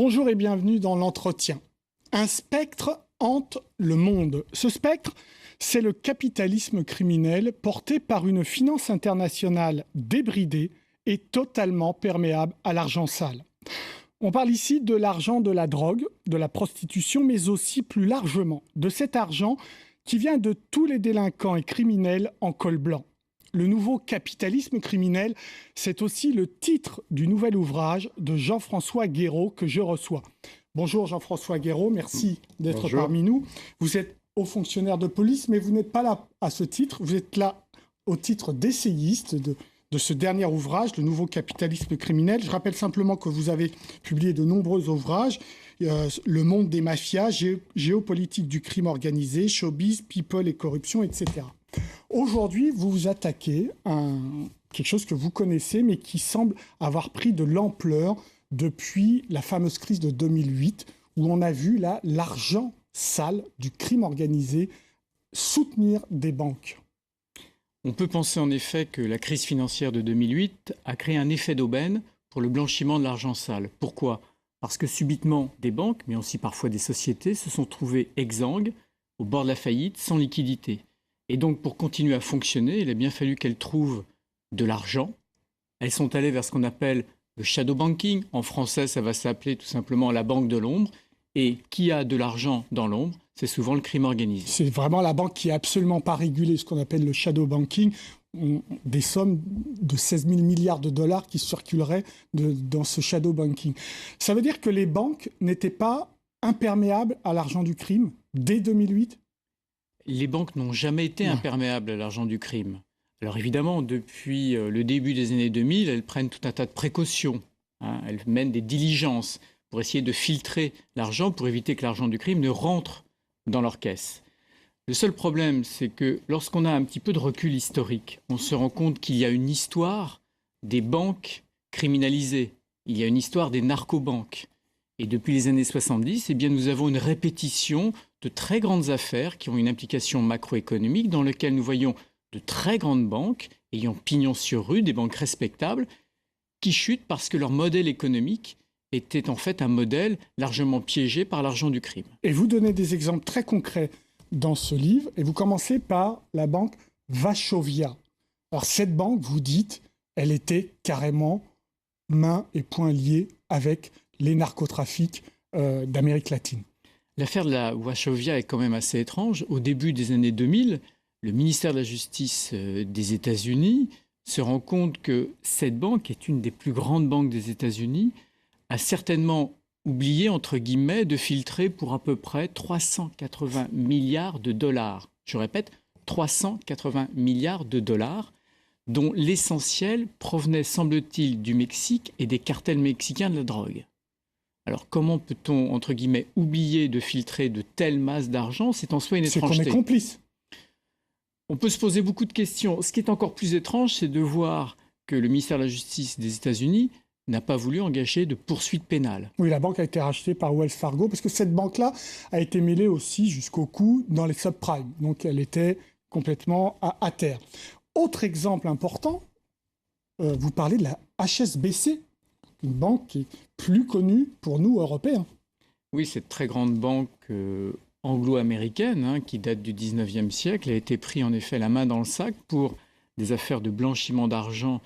Bonjour et bienvenue dans l'entretien. Un spectre hante le monde. Ce spectre, c'est le capitalisme criminel porté par une finance internationale débridée et totalement perméable à l'argent sale. On parle ici de l'argent de la drogue, de la prostitution, mais aussi plus largement de cet argent qui vient de tous les délinquants et criminels en col blanc. Le nouveau capitalisme criminel, c'est aussi le titre du nouvel ouvrage de Jean-François Guéraud que je reçois. Bonjour Jean-François Guéraud, merci d'être parmi nous. Vous êtes haut fonctionnaire de police, mais vous n'êtes pas là à ce titre, vous êtes là au titre d'essayiste de ce dernier ouvrage, Le nouveau capitalisme criminel. Je rappelle simplement que vous avez publié de nombreux ouvrages, Le monde des mafias, Géopolitique du crime organisé, Showbiz, People et corruption, etc. Aujourd'hui, vous vous attaquez à quelque chose que vous connaissez, mais qui semble avoir pris de l'ampleur depuis la fameuse crise de 2008, où on a vu là l'argent sale du crime organisé soutenir des banques. On peut penser en effet que la crise financière de 2008 a créé un effet d'aubaine pour le blanchiment de l'argent sale. Pourquoi ? Parce que subitement, des banques, mais aussi parfois des sociétés, se sont trouvées exsangues, au bord de la faillite, sans liquidité. Et donc, pour continuer à fonctionner, il a bien fallu qu'elles trouvent de l'argent. Elles sont allées vers ce qu'on appelle le shadow banking. En français, ça va s'appeler tout simplement la banque de l'ombre. Et qui a de l'argent dans l'ombre ? C'est souvent le crime organisé. C'est vraiment la banque qui n'est absolument pas régulée, ce qu'on appelle le shadow banking. Des sommes de 16 000 milliards de dollars qui circuleraient dans ce shadow banking. Ça veut dire que les banques n'étaient pas imperméables à l'argent du crime dès 2008 ? Les banques n'ont jamais été imperméables à l'argent du crime. Alors évidemment, depuis le début des années 2000, elles prennent tout un tas de précautions. Elles mènent des diligences pour essayer de filtrer l'argent, pour éviter que l'argent du crime ne rentre dans leur caisse. Le seul problème, c'est que lorsqu'on a un petit peu de recul historique, on se rend compte qu'il y a une histoire des banques criminalisées. Il y a une histoire des narcobanques. Et depuis les années 70, nous avons une répétition de très grandes affaires qui ont une implication macroéconomique dans lesquelles nous voyons de très grandes banques ayant pignon sur rue, des banques respectables, qui chutent parce que leur modèle économique était en fait un modèle largement piégé par l'argent du crime. Et vous donnez des exemples très concrets dans ce livre, et vous commencez par la banque Wachovia. Alors cette banque, vous dites, elle était carrément mains et poings liés avec les narcotrafics d'Amérique latine. L'affaire de la Wachovia est quand même assez étrange. Au début des années 2000, le ministère de la Justice des États-Unis se rend compte que cette banque est une des plus grandes banques des États-Unis, a certainement oublié, entre guillemets, de filtrer pour à peu près 380 milliards de dollars. Je répète, 380 milliards de dollars, dont l'essentiel provenait, semble-t-il, du Mexique et des cartels mexicains de la drogue. Alors comment peut-on, entre guillemets, oublier de filtrer de telles masses d'argent ? C'est en soi une étrangeté. C'est qu'on est complice. On peut se poser beaucoup de questions. Ce qui est encore plus étrange, c'est de voir que le ministère de la Justice des États-Unis n'a pas voulu engager de poursuites pénales. Oui, la banque a été rachetée par Wells Fargo, parce que cette banque-là a été mêlée aussi jusqu'au cou dans les subprimes. Donc elle était complètement à terre. Autre exemple important, vous parlez de la HSBC, une banque qui est plus connue pour nous, Européens. Oui, cette très grande banque anglo-américaine, qui date du 19e siècle, a été prise en effet la main dans le sac pour des affaires de blanchiment d'argent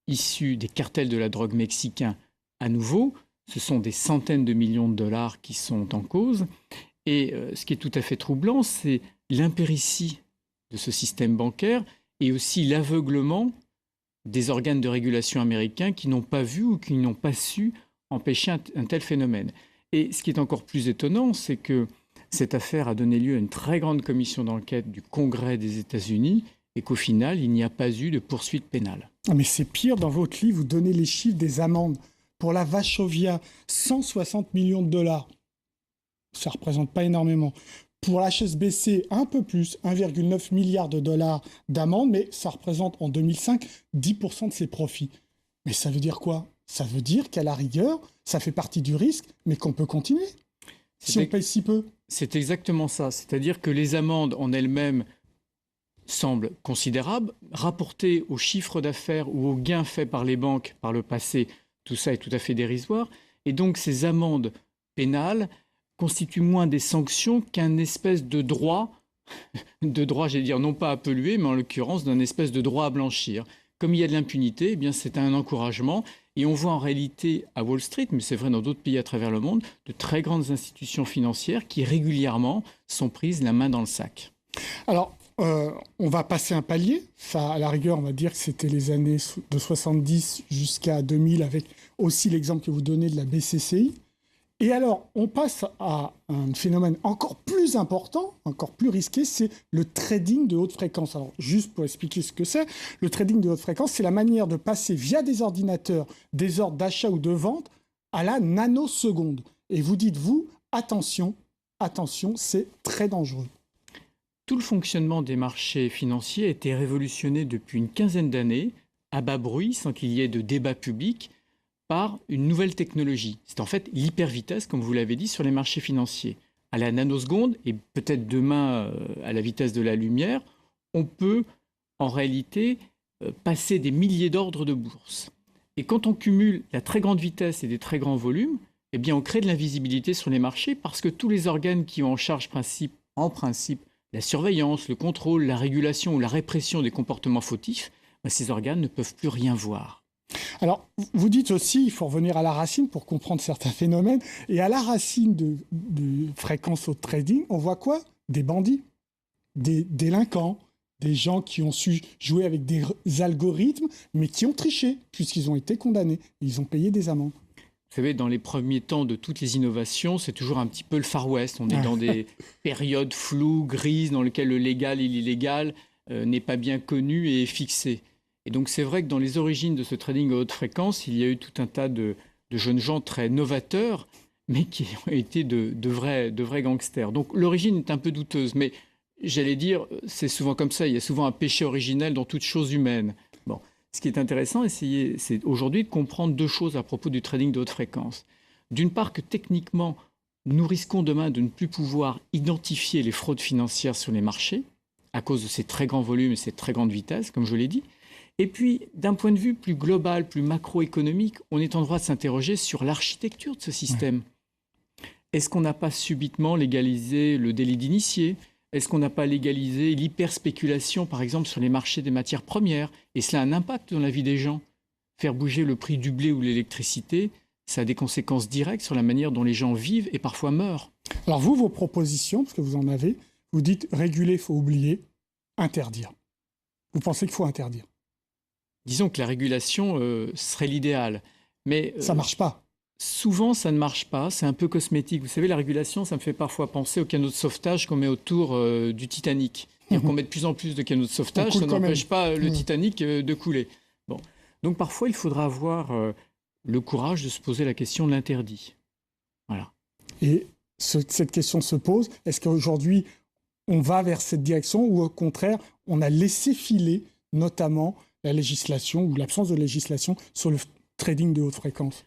issus des cartels de la drogue mexicains à nouveau. Ce sont des centaines de millions de dollars qui sont en cause. Et ce qui est tout à fait troublant, c'est l'impéritie de ce système bancaire et aussi l'aveuglement des organes de régulation américains qui n'ont pas vu ou qui n'ont pas su empêcher un tel phénomène. Et ce qui est encore plus étonnant, c'est que cette affaire a donné lieu à une très grande commission d'enquête du Congrès des États-Unis et qu'au final, il n'y a pas eu de poursuite pénale. Mais c'est pire, dans votre livre, vous donnez les chiffres des amendes. Pour la Wachovia, 160 millions de dollars. Ça ne représente pas énormément. Pour l'HSBC, un peu plus, 1,9 milliard de dollars d'amende, mais ça représente en 2005 10% de ses profits. Mais ça veut dire quoi ? Ça veut dire qu'à la rigueur, ça fait partie du risque, mais qu'on peut continuer si on paye si peu. C'est exactement ça. C'est-à-dire que les amendes en elles-mêmes semblent considérables. Rapportées au chiffre d'affaires ou aux gains faits par les banques par le passé, tout ça est tout à fait dérisoire. Et donc ces amendes pénales constituent moins des sanctions qu'un espèce de droit, j'allais dire, non pas à polluer, mais en l'occurrence d'un espèce de droit à blanchir. Comme il y a de l'impunité, eh bien c'est un encouragement. Et on voit en réalité à Wall Street, mais c'est vrai dans d'autres pays à travers le monde, de très grandes institutions financières qui régulièrement sont prises la main dans le sac. Alors, on va passer un palier. Ça, à la rigueur, on va dire que c'était les années de 70 jusqu'à 2000, avec aussi l'exemple que vous donnez de la BCCI. Et alors, on passe à un phénomène encore plus important, encore plus risqué, c'est le trading de haute fréquence. Alors, juste pour expliquer ce que c'est, le trading de haute fréquence, c'est la manière de passer via des ordinateurs des ordres d'achat ou de vente à la nanoseconde. Et vous dites, vous, attention, c'est très dangereux. Tout le fonctionnement des marchés financiers a été révolutionné depuis une quinzaine d'années, à bas bruit, sans qu'il y ait de débat public, par une nouvelle technologie. C'est en fait l'hypervitesse, comme vous l'avez dit, sur les marchés financiers. À la nanoseconde, et peut-être demain à la vitesse de la lumière, on peut en réalité passer des milliers d'ordres de bourse. Et quand on cumule la très grande vitesse et des très grands volumes, eh bien on crée de l'invisibilité sur les marchés parce que tous les organes qui ont en charge en principe la surveillance, le contrôle, la régulation ou la répression des comportements fautifs, ces organes ne peuvent plus rien voir. Alors, vous dites aussi, il faut revenir à la racine pour comprendre certains phénomènes. Et à la racine de fréquence au trading, on voit quoi? Des bandits, des délinquants, des gens qui ont su jouer avec des algorithmes, mais qui ont triché, puisqu'ils ont été condamnés. Ils ont payé des amendes. Vous savez, dans les premiers temps de toutes les innovations, c'est toujours un petit peu le Far West. On est dans des périodes floues, grises, dans lesquelles le légal et l'illégal n'est pas bien connu et fixé. Et donc c'est vrai que dans les origines de ce trading à haute fréquence, il y a eu tout un tas de jeunes gens très novateurs, mais qui ont été de vrais gangsters. Donc l'origine est un peu douteuse, mais j'allais dire, c'est souvent comme ça, il y a souvent un péché originel dans toute chose humaine. Bon. Ce qui est intéressant, c'est aujourd'hui de comprendre deux choses à propos du trading de haute fréquence. D'une part, que techniquement, nous risquons demain de ne plus pouvoir identifier les fraudes financières sur les marchés à cause de ces très grands volumes et ces très grandes vitesses, comme je l'ai dit. Et puis, d'un point de vue plus global, plus macroéconomique, on est en droit de s'interroger sur l'architecture de ce système. Est-ce qu'on n'a pas subitement légalisé le délit d'initié ? Est-ce qu'on n'a pas légalisé l'hyperspéculation, par exemple, sur les marchés des matières premières? Et cela a un impact dans la vie des gens. Faire bouger le prix du blé ou l'électricité, ça a des conséquences directes sur la manière dont les gens vivent et parfois meurent. Alors vous, vos propositions, parce que vous en avez, vous dites réguler, il faut oublier, interdire. Vous pensez qu'il faut interdire? Disons que la régulation serait l'idéal. Mais ça ne marche pas. Souvent, ça ne marche pas. C'est un peu cosmétique. Vous savez, la régulation, ça me fait parfois penser aux canaux de sauvetage qu'on met autour du Titanic. C'est-à-dire qu'on met de plus en plus de canaux de sauvetage, ça n'empêche pas le Titanic de couler. Bon. Donc parfois, il faudra avoir le courage de se poser la question de l'interdit. Voilà. Et cette question se pose, est-ce qu'aujourd'hui, on va vers cette direction ou au contraire, on a laissé filer notamment la législation ou l'absence de législation sur le trading de haute fréquence?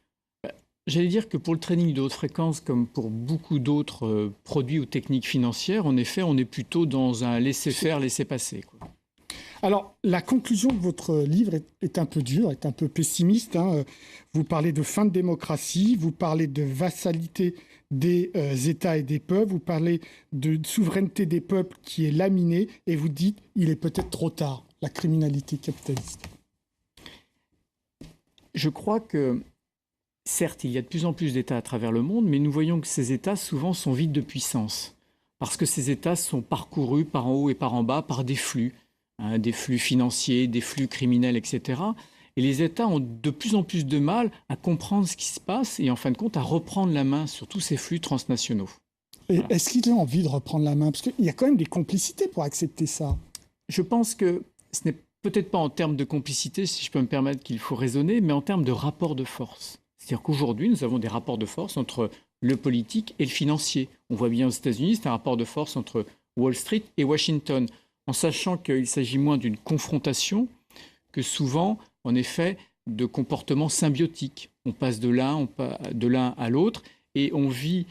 J'allais dire que pour le trading de haute fréquence, comme pour beaucoup d'autres produits ou techniques financières, en effet, on est plutôt dans un laisser-faire, laisser-passer, quoi. Alors, la conclusion de votre livre est un peu dure, est un peu pessimiste, hein. Vous parlez de fin de démocratie, vous parlez de vassalité des États et des peuples, vous parlez de souveraineté des peuples qui est laminée, et vous dites il est peut-être trop tard, la criminalité capitaliste. Je crois que certes, il y a de plus en plus d'États à travers le monde, mais nous voyons que ces États souvent sont vides de puissance, parce que ces États sont parcourus par en haut et par en bas par des flux financiers, des flux criminels, etc. Et les États ont de plus en plus de mal à comprendre ce qui se passe et en fin de compte à reprendre la main sur tous ces flux transnationaux. Et voilà. Est-ce qu'ils ont envie de reprendre la main? Parce qu'il y a quand même des complicités pour accepter ça. Je pense que ce n'est peut-être pas en termes de complicité, si je peux me permettre, qu'il faut raisonner, mais en termes de rapport de force. C'est-à-dire qu'aujourd'hui, nous avons des rapports de force entre le politique et le financier. On voit bien aux États-Unis, c'est un rapport de force entre Wall Street et Washington, en sachant qu'il s'agit moins d'une confrontation que souvent, en effet, de comportements symbiotiques. On passe de l'un à l'autre et on vit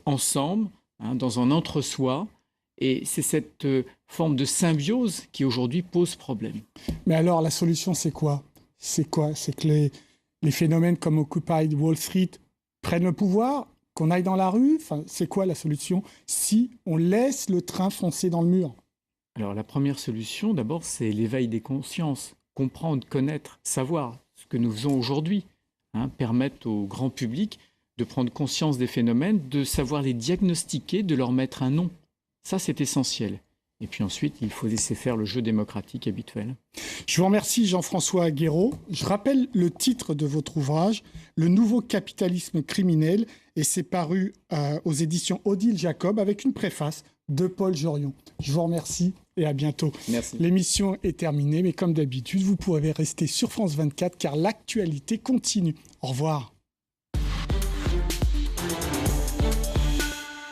ensemble, dans un entre-soi. Et c'est cette forme de symbiose qui aujourd'hui pose problème. Mais alors, la solution, c'est quoi? C'est que les phénomènes comme Occupy Wall Street prennent le pouvoir, qu'on aille dans la rue. Enfin, c'est quoi la solution si on laisse le train foncer dans le mur? Alors la première solution, d'abord, c'est l'éveil des consciences. Comprendre, connaître, savoir ce que nous faisons aujourd'hui. Permettre au grand public de prendre conscience des phénomènes, de savoir les diagnostiquer, de leur mettre un nom. Ça, c'est essentiel. Et puis ensuite, il faut laisser faire le jeu démocratique habituel. Je vous remercie Jean-François Guéraud. Je rappelle le titre de votre ouvrage, Le nouveau capitalisme criminel, et c'est paru aux éditions Odile Jacob avec une préface de Paul Jorion. Je vous remercie et à bientôt. Merci. L'émission est terminée, mais comme d'habitude, vous pourrez rester sur France 24 car l'actualité continue. Au revoir.